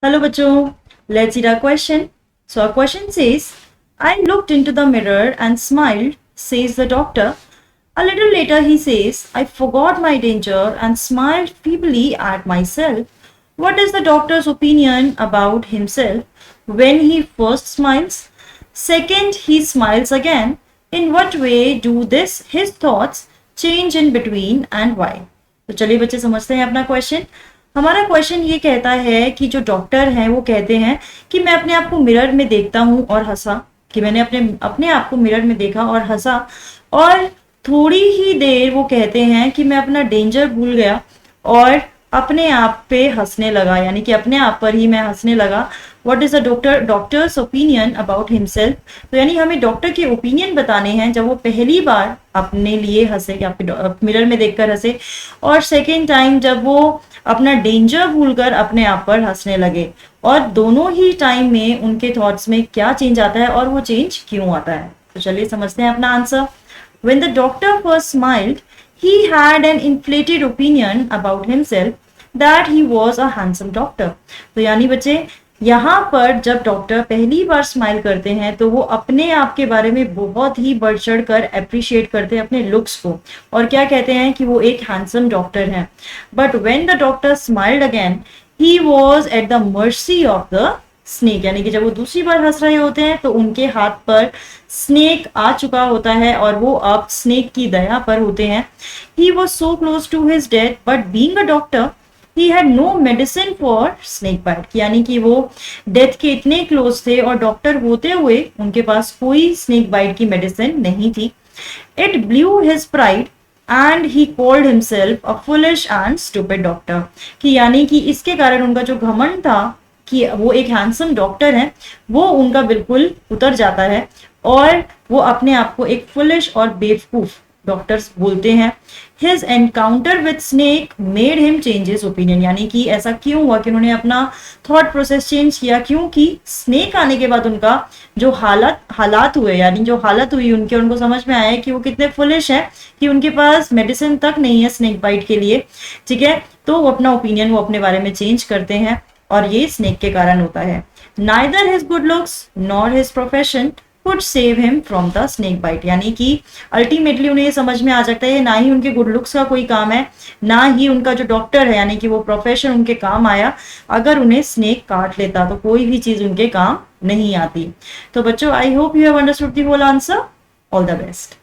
Hello bachcho, let's read our question. So our question says, I looked into the mirror and smiled, says the doctor. A little later he says, I forgot my danger and smiled feebly at myself. What is the doctor's opinion about himself when he first smiles? Second, he smiles again. In what way do his thoughts change in between and why? तो चलिए बच्चे समझते हैं अपना question. हमारा question ये कहता है कि जो डॉक्टर हैं वो कहते हैं कि मैं अपने आप को मिरर में देखता हूं और हंसा, कि मैंने अपने अपने आप को मिरर में देखा और हंसा, और थोड़ी ही देर वो कहते हैं कि मैं अपना डेंजर भूल गया और अपने आप पे हंसने लगा, यानी कि अपने आप पर ही मैं हंसने लगा। What is the doctors opinion about himself? तो यानी हमें डॉक्टर के ओपिनियन बताने हैं जब वो पहली बार अपने लिए हंसे, कि आपके मिरर में देखकर हंसे, और सेकेंड टाइम जब वो अपना डेंजर भूलकर अपने आप पर हंसने लगे, और दोनों ही टाइम में उनके थॉट्स में क्या चेंज आता है और वो चेंज क्यों आता है। तो चलिए समझते हैं अपना answer. When the doctor first smiled, he had an inflated opinion about himself that he was a handsome doctor. तो यानी बच्चे यहाँ पर जब डॉक्टर पहली बार स्माइल करते हैं तो वो अपने आप के बारे में बहुत ही बढ़ चढ़ कर अप्रिशिएट करते हैं अपने लुक्स को, और क्या कहते हैं कि वो एक हैंडसम डॉक्टर हैं। But when the doctor smiled again, he was at the mercy of the snake, यानी कि जब वो दूसरी बार हंस रहे होते हैं तो उनके हाथ पर स्नेक आ चुका होता है और वो अब स्नेक की दया पर होते हैं। He was so close to his death but being a doctor he had no medicine for snake bite, यानी कि वो डेथ के इतने क्लोज थे और डॉक्टर होते हुए उनके पास कोई स्नेक बाइट की मेडिसिन नहीं थी। It blew his pride and he called himself a foolish and stupid doctor, कि यानी कि इसके कारण उनका जो घमंड था कि वो एक हैंडसम डॉक्टर हैं वो उनका बिल्कुल उतर जाता है और वो अपने आप को एक फुलिश और बेवकूफ डॉक्टर्स बोलते हैं। His encounter with snake made him change his opinion, यानी कि ऐसा क्यों हुआ कि उन्होंने अपना थॉट प्रोसेस चेंज किया, क्योंकि स्नेक आने के बाद उनका जो हालात हुए, यानी जो हालत हुई उनके, उनको समझ में आया कि वो कितने फुलिश है कि उनके पास मेडिसिन तक नहीं है स्नेक बाइट के लिए। ठीक है, तो वो अपना ओपिनियन वो अपने बारे में चेंज करते हैं और ये स्नेक के कारण होता है। Neither his good looks nor his profession could save him from the snake bite, यानी कि अल्टीमेटली उन्हें ये समझ में आ जाता है ना ही उनके गुड लुक्स का कोई काम है, ना ही उनका जो डॉक्टर है यानी कि वो प्रोफेशन उनके काम आया। अगर उन्हें स्नेक काट लेता तो कोई भी चीज उनके काम नहीं आती। तो बच्चों, I hope you have understood the whole answer. All the best.